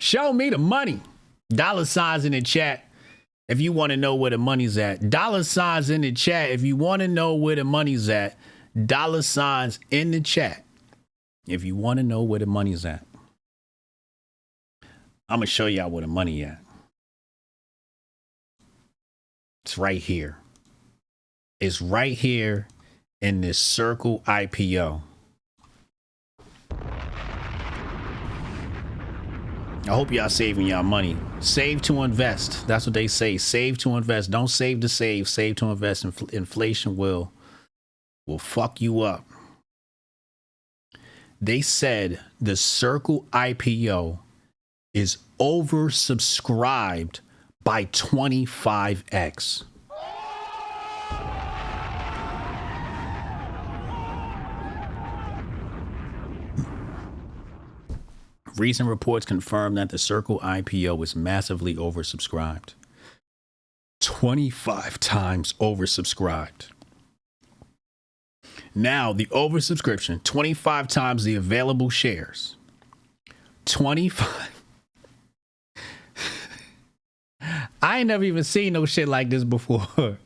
Show me the money. Dollar signs in the chat if you want to know where the money's at. Dollar signs in the chat if you want to know where the money's at. Dollar signs in the chat if you want to know where the money's at. I'm going to show y'all where the money at. It's right here. It's right here in this Circle IPO. I hope y'all saving y'all money. Save to invest. That's what they say. Save to invest. Don't save to save. Save to invest. Inflation will fuck you up. They said the Circle IPO is oversubscribed by 25x. Recent reports confirm that the Circle IPO is massively oversubscribed. 25 times oversubscribed. Now, the oversubscription, 25 times the available shares. 25. I ain't never even seen no shit like this before.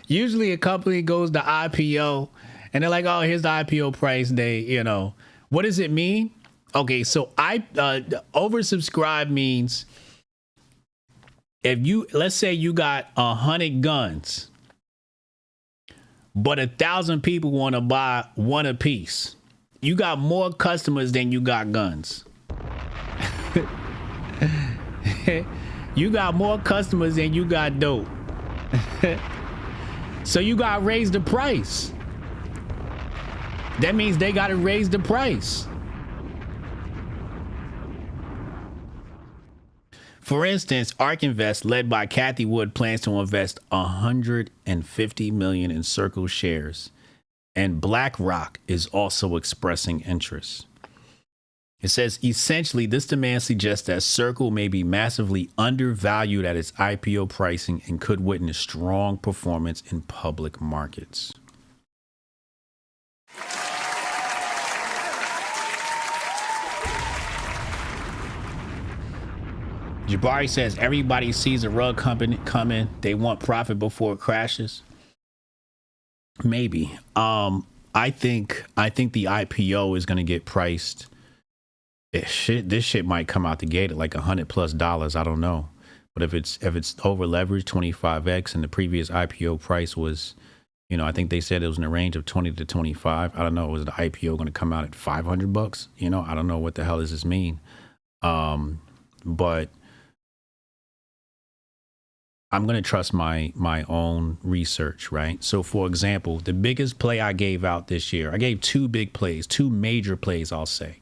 Usually a company goes to IPO and they're like, oh, here's the IPO price. What does it mean? Okay, so oversubscribed means let's say you got 100 guns, but 1,000 people want to buy one apiece. You got more customers than you got guns. You got more customers than you got dope. So you got to raise the price. That means they got to raise the price. For instance, ARK Invest, led by Kathy Wood, plans to invest $150 million in Circle shares, and BlackRock is also expressing interest. It says, essentially, this demand suggests that Circle may be massively undervalued at its IPO pricing and could witness strong performance in public markets. Jabari says everybody sees a rug company coming. They want profit before it crashes. Maybe. I think the IPO is going to get priced. This shit might come out the gate at like $100+. I don't know. But if it's over leveraged 25x and the previous IPO price was, I think they said it was in the range of 20 to 25. I don't know. Was the IPO going to come out at $500? I don't know what the hell does this mean. But I'm going to trust my own research, right? So, for example, the biggest play I gave out this year, I gave two big plays, two major plays, I'll say.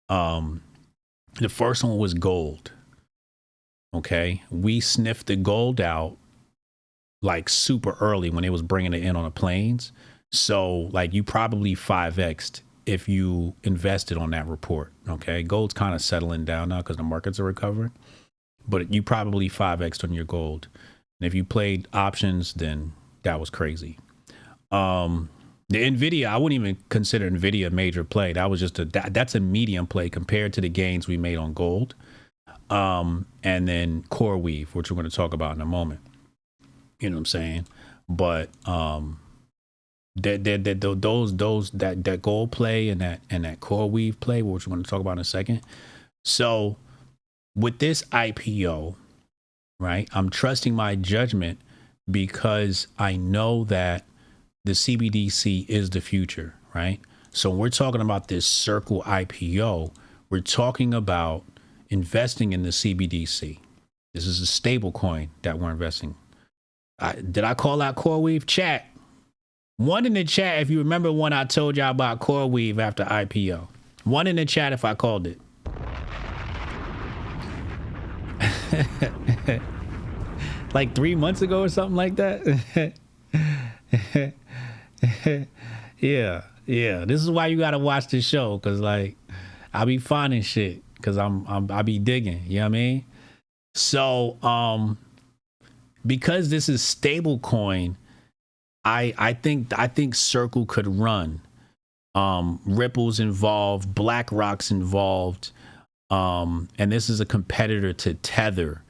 The first one was gold. Okay. We sniffed the gold out like super early when it was bringing it in on the planes. So, like, you probably 5x'd if you invested on that report. Okay. Gold's kind of settling down now because the markets are recovering. But you probably 5x'd on your gold. And if you played options, then that was crazy. The NVIDIA, I wouldn't even consider NVIDIA a major play. That was just that's a medium play compared to the gains we made on gold. And then Coreweave, which we're going to talk about in a moment. You know what I'm saying? But that gold play and that Coreweave play, which we're going to talk about in a second. So with this IPO, right, I'm trusting my judgment because I know that the CBDC is the future, right? So when we're talking about this Circle IPO, we're talking about investing in the CBDC. This is a stable coin that we're investing. Did I call out Coreweave? Chat. One in the chat if you remember when I told y'all about Coreweave after IPO. One in the chat if I called it. Like 3 months ago or something like that. Yeah. This is why you gotta watch this show, cause like I be finding shit, cause I be digging. You know what I mean? So because this is stable coin, I think Circle could run. Ripple's involved, BlackRock's involved. And this is a competitor to Tether,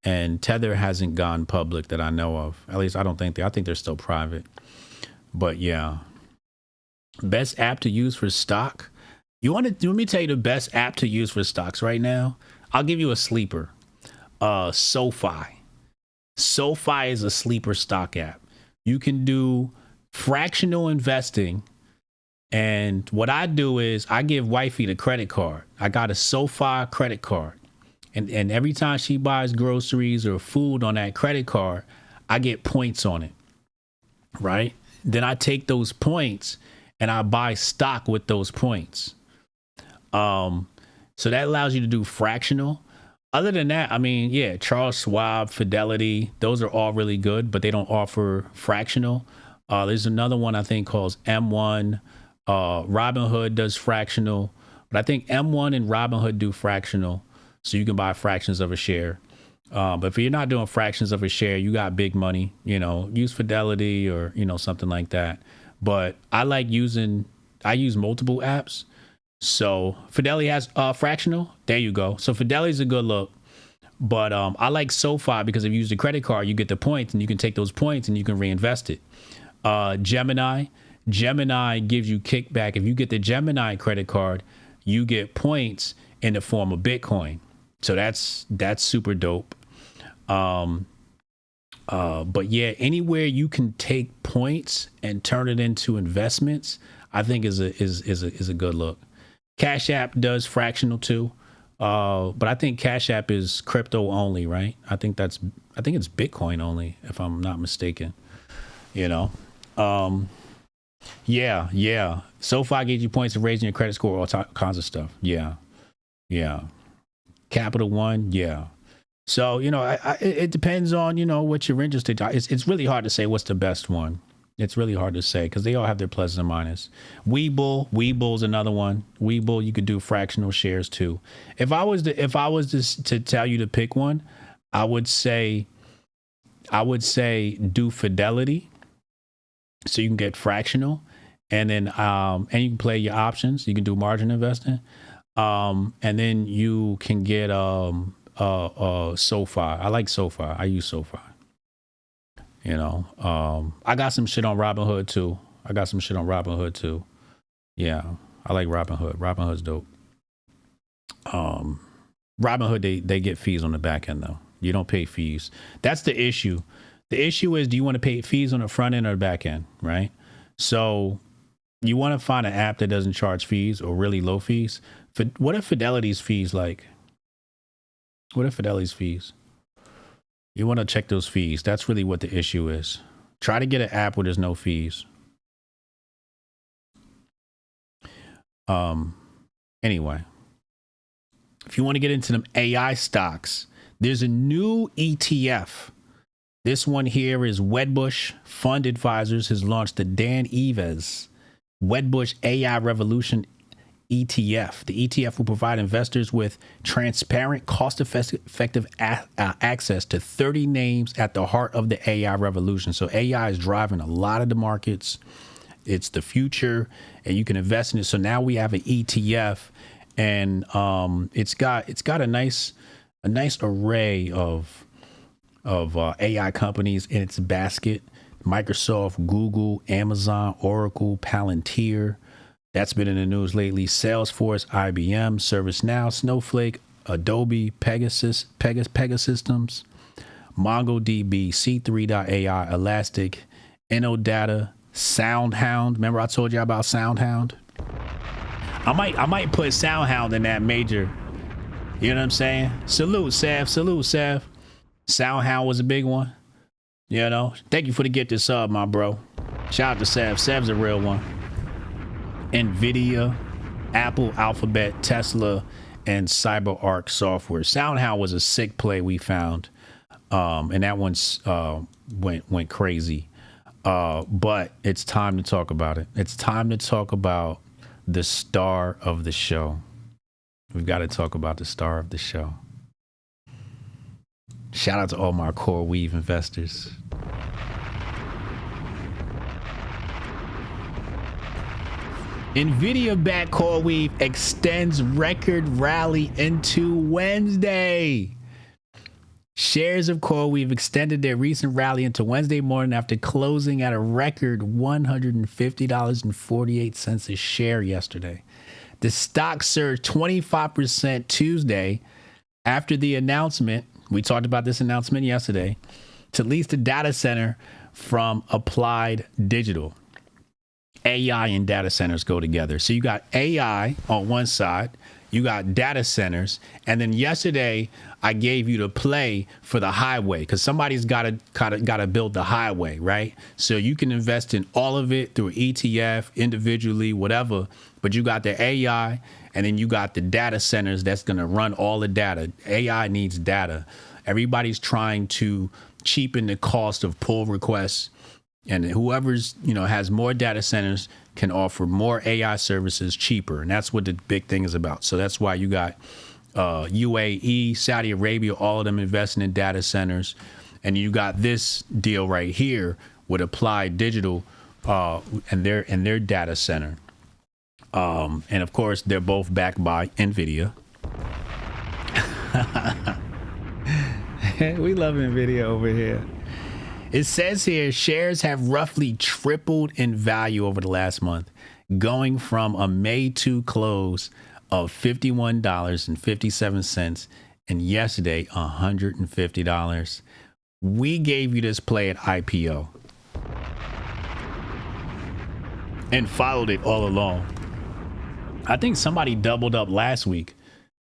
and Tether hasn't gone public that I know of. At least I don't think I think they're still private. But yeah, best app to use for stock. Let me tell you the best app to use for stocks right now. I'll give you a sleeper. SoFi. SoFi is a sleeper stock app. You can do fractional investing. And what I do is I give wifey the credit card. I got a SoFi credit card. And every time she buys groceries or food on that credit card, I get points on it. Right? Then I take those points and I buy stock with those points. So that allows you to do fractional. Other than that, I mean, yeah, Charles Schwab, Fidelity, those are all really good, but they don't offer fractional. There's another one I think called M1. Robinhood does fractional, but I think M1 and Robinhood do fractional, so you can buy fractions of a share. But if you're not doing fractions of a share, you got big money, use Fidelity or, something like that. But I use multiple apps. So Fidelity has fractional. There you go. So Fidelity's a good look. But I like SoFi because if you use the credit card, you get the points and you can take those points and you can reinvest it. Gemini gives you kickback. If you get the Gemini credit card, you get points in the form of Bitcoin. So that's super dope. But yeah, anywhere you can take points and turn it into investments, I think is a good look. Cash App does fractional too. But I think Cash App is crypto only, right? I think it's Bitcoin only, if I'm not mistaken. Yeah. SoFi gives you points for raising your credit score, all kinds of stuff. Yeah. Capital One, yeah. So, it depends on, what you're interested in. It's really hard to say what's the best one. It's really hard to say because they all have their pluses and minuses. Webull's another one. Webull, you could do fractional shares too. If I was to tell you to pick one, I would say do Fidelity, so you can get fractional, and then and you can play your options. You can do margin investing, and then you can get SoFi. I like SoFi. I use SoFi. I got some shit on Robinhood too. Yeah, I like Robinhood. Robinhood's dope. Robinhood, they get fees on the back end though. You don't pay fees. That's the issue. The issue is, do you want to pay fees on the front end or the back end, right? So you want to find an app that doesn't charge fees or really low fees. What are Fidelity's fees like? You want to check those fees. That's really what the issue is. Try to get an app where there's no fees. Anyway, if you want to get into them AI stocks, there's a new ETF. This one here is Wedbush Fund Advisors has launched the Dan Eves Wedbush AI Revolution ETF. The ETF will provide investors with transparent, cost-effective access to 30 names at the heart of the AI revolution. So AI is driving a lot of the markets. It's the future, and you can invest in it. So now we have an ETF, and it's got a nice array of AI companies in its basket: Microsoft, Google, Amazon, Oracle, Palantir. That's been in the news lately. Salesforce, IBM, ServiceNow, Snowflake, Adobe, Pegasystems, MongoDB, C3.ai, Elastic, InnoData, SoundHound. Remember I told you about SoundHound? I might put SoundHound in that major. You know what I'm saying? Salute, Sav. SoundHound was a big one. Thank you for the gift this sub, my bro. Shout out to Sav. Sav's a real one. NVIDIA, Apple, Alphabet, Tesla, and CyberArk Software. SoundHound was a sick play we found, and that one's went crazy. But it's time to talk about it. It's time to talk about the star of the show. We've got to talk about the star of the show. Shout out to all my Coreweave investors. NVIDIA backed Coreweave extends record rally into Wednesday. Shares of Coreweave extended their recent rally into Wednesday morning after closing at a record $150.48 a share yesterday. The stock surged 25% Tuesday after the announcement. We talked about this announcement yesterday to lease the data center from Applied Digital. AI and data centers go together. So you got AI on one side, you got data centers, and then yesterday I gave you the play for the highway because somebody's got to build the highway, right? So you can invest in all of it through ETF, individually, whatever. But you got the AI, and then you got the data centers that's going to run all the data. AI needs data. Everybody's trying to cheapen the cost of pull requests. And whoever's, has more data centers can offer more AI services cheaper. And that's what the big thing is about. So that's why you got UAE, Saudi Arabia, all of them investing in data centers. And you got this deal right here with Applied Digital and their data center. And of course, they're both backed by NVIDIA. We love NVIDIA over here. It says here, shares have roughly tripled in value over the last month, going from a May 2 close of $51.57 and yesterday $150. We gave you this play at IPO and followed it all along. I think somebody doubled up last week.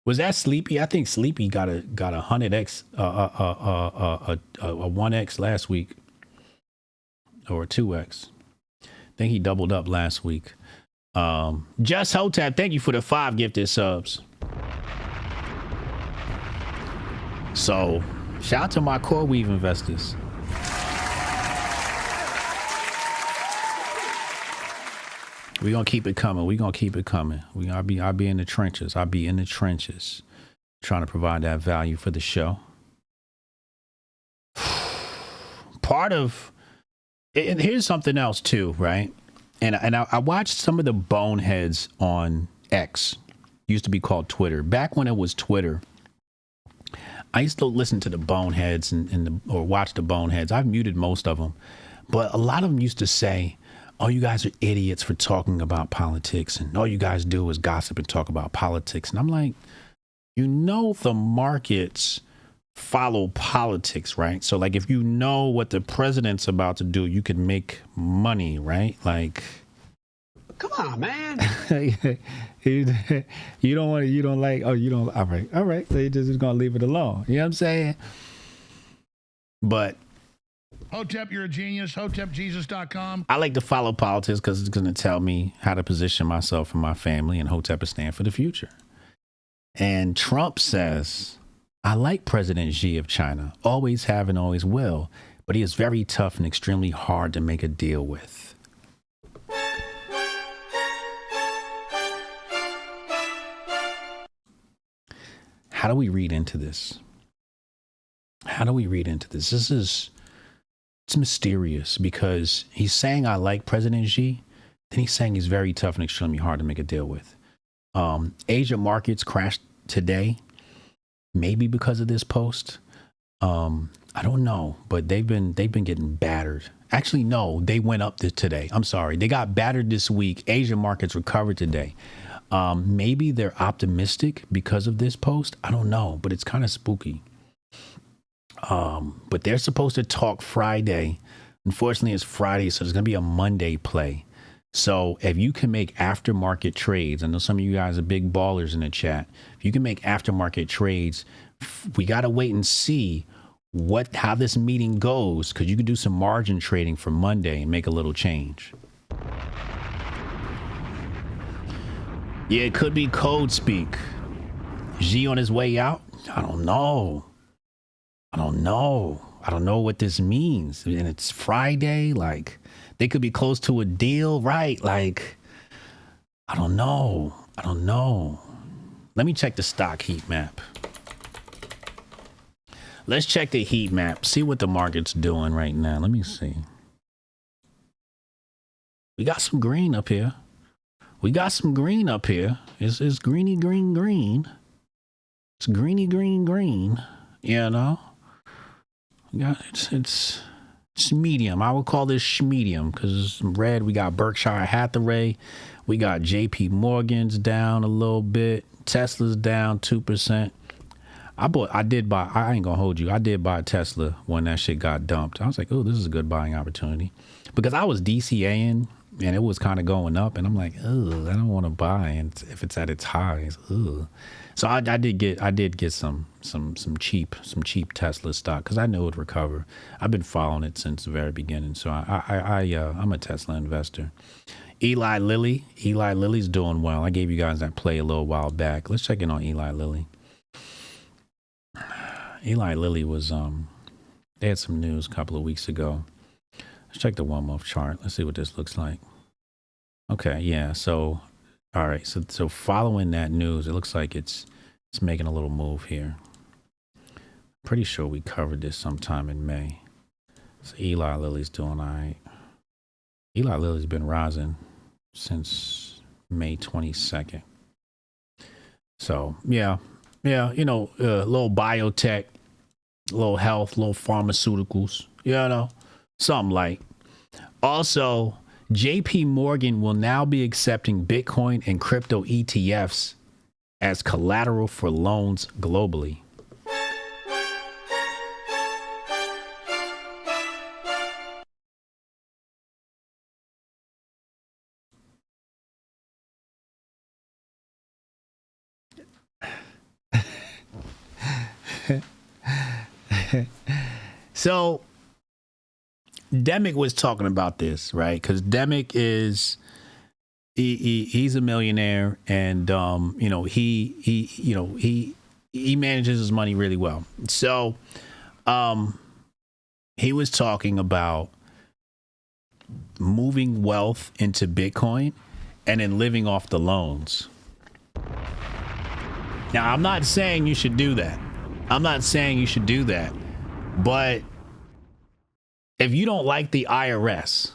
Was that Sleepy? I think Sleepy got a 100x, a 1x last week, or a 2x. I think he doubled up last week. Just Hotep, thank you for the 5 gifted subs. So, shout out to my Coreweave investors. We're going to keep it coming. I'll be in the trenches. I'll be in the trenches trying to provide that value for the show. Part of, and here's something else too, right? And I watched some of the boneheads on X, used to be called Twitter. Back when it was Twitter, I used to listen to the boneheads or watch the boneheads. I've muted most of them, but a lot of them used to say, oh, you guys are idiots for talking about politics, and all you guys do is gossip and talk about politics. And I'm like, the markets follow politics, right? So like, if you know what the president's about to do, you can make money, right? Like, come on, man. you don't like, all right. So you're just going to leave it alone. You know what I'm saying? But Hotep, you're a genius. HotepJesus.com. I like to follow politics because it's going to tell me how to position myself and my family, and Hotep is stand for the future. And Trump says, I like President Xi of China, always have and always will, but he is very tough and extremely hard to make a deal with. How do we read into this? It's mysterious because he's saying I like President Xi, then he's saying he's very tough and extremely hard to make a deal with. Asia markets crashed today, maybe because of this post. I don't know, but they've been getting battered. Actually, no, they went up today. I'm sorry, they got battered this week. Asia markets recovered today. Maybe they're optimistic because of this post. I don't know, but it's kind of spooky. But they're supposed to talk Friday. Unfortunately, it's Friday, so there's going to be a Monday play. So if you can make aftermarket trades, I know some of you guys are big ballers in the chat. If you can make aftermarket trades, we got to wait and see how this meeting goes, because you could do some margin trading for Monday and make a little change. Yeah, it could be code speak. Xi on his way out? I don't know. I don't know what this means. And it's Friday. Like, they could be close to a deal, right? Like, I don't know. Let me check the stock heat map. Let's check the heat map. See what the market's doing right now. Let me see. We got some green up here. we got some green up here. It's greeny green green. It's greeny green green. You know, yeah, it's medium. I would call this medium because red. We got Berkshire Hathaway. We got J.P. Morgan's down a little bit. Tesla's down 2%. I did buy. I ain't gonna hold you. I did buy a Tesla when that shit got dumped. I was like, oh, this is a good buying opportunity because I was DCAing and it was kind of going up, and I'm like, oh, I don't want to buy, and if it's at its highs, ugh. So I did get some cheap Tesla stock because I knew it would recover. I've been following it since the very beginning, so I'm a Tesla investor. Eli Lilly's doing well. I gave you guys that play a little while back. Let's check in on Eli Lilly. Eli Lilly was they had some news a couple of weeks ago. Let's check the 1 month chart. Let's see what this looks like. Okay, yeah. So all right, so following that news, it looks like it's making a little move here. Pretty sure we covered this sometime in May. So Eli Lilly's doing all right. Eli Lilly's been rising since May 22nd. So yeah, you know, a little biotech, a little health, little pharmaceuticals, you know, something like. Also, JP Morgan will now be accepting Bitcoin and crypto ETFs as collateral for loans globally. So Demick was talking about this, right? Because Demick is he's a millionaire, and you know, he manages his money really well. So he was talking about moving wealth into Bitcoin and then living off the loans. Now, I'm not saying you should do that. But if you don't like the IRS,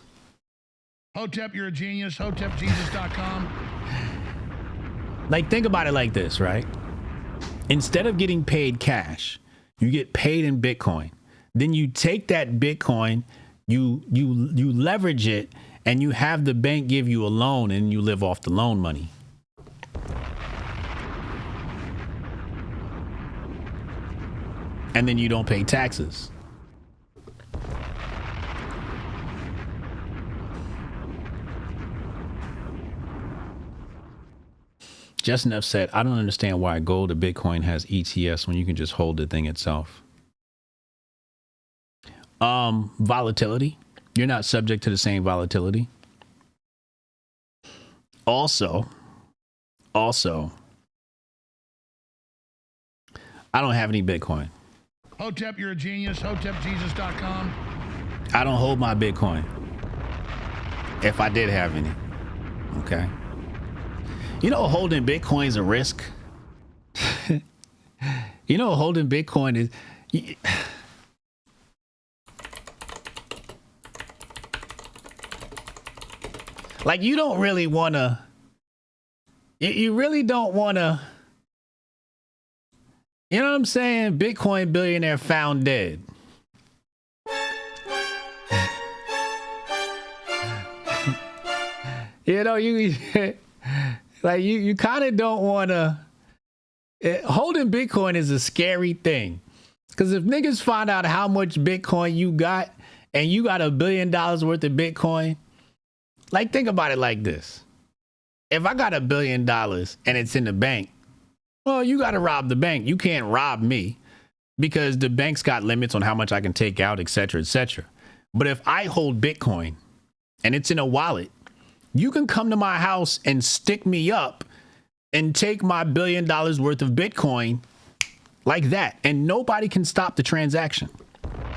Hotep, you're a genius. HotepJesus.com. like, think about it like this, right? Instead of getting paid cash, you get paid in Bitcoin. Then you take that Bitcoin, you leverage it, and you have the bank give you a loan, and you live off the loan money. And then you don't pay taxes. Just enough said, I don't understand why gold or Bitcoin has ETFs when you can just hold the thing itself. Volatility. You're not subject to the same volatility. Also, I don't have any Bitcoin. Hotep, you're a genius. HotepJesus.com. I don't hold my Bitcoin. If I did have any. Okay. You know, holding Bitcoin is a risk. You know, holding Bitcoin is... like, you don't really want to... You really don't want to... You know what I'm saying? Bitcoin billionaire found dead. You know, you like you kind of don't want to. Holding Bitcoin is a scary thing, because if niggas find out how much Bitcoin you got and you got $1 billion worth of Bitcoin, like, think about it like this: if I got $1 billion and it's in the bank, well, you got to rob the bank. You can't rob me because the bank's got limits on how much I can take out, et cetera, et cetera. But if I hold Bitcoin and it's in a wallet, you can come to my house and stick me up and take my $1 billion worth of Bitcoin like that. And nobody can stop the transaction.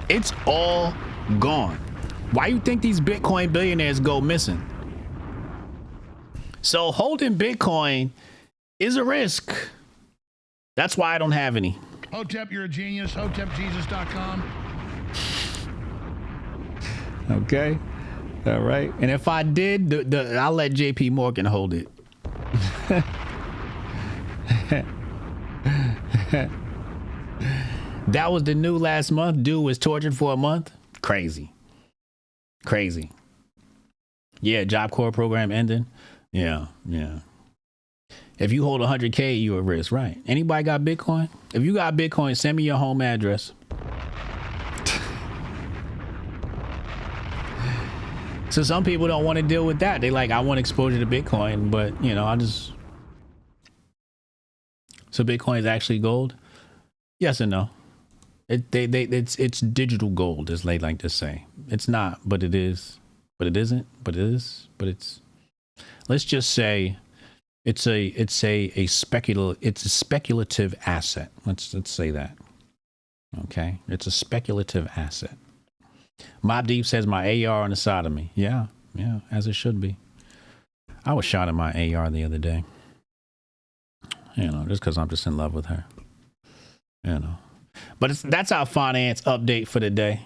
It's all gone. Why you think these Bitcoin billionaires go missing? So holding Bitcoin is a risk. That's why I don't have any. Hotep, you're a genius. HotepJesus.com. Okay. All right. And if I did, I'll let JP Morgan hold it. That was the new last month. Dude was tortured for a month. Crazy. Crazy. Yeah, Job Corps program ending. Yeah. If you hold 100K, you at risk, right? Anybody got Bitcoin? If you got Bitcoin, send me your home address. So some people don't want to deal with that. They like, I want exposure to Bitcoin, but I'll just. So Bitcoin is actually gold? Yes and no. It's digital gold, as they like to say. It's not, but it is. But it isn't. But it is. But it's. Let's just say, it's a speculative asset. Let's say that. Okay, it's a speculative asset. Mob Deep says my AR on the side of me. Yeah, as it should be. I was shot at my AR the other day. Just because I'm just in love with her. But that's our finance update for the day.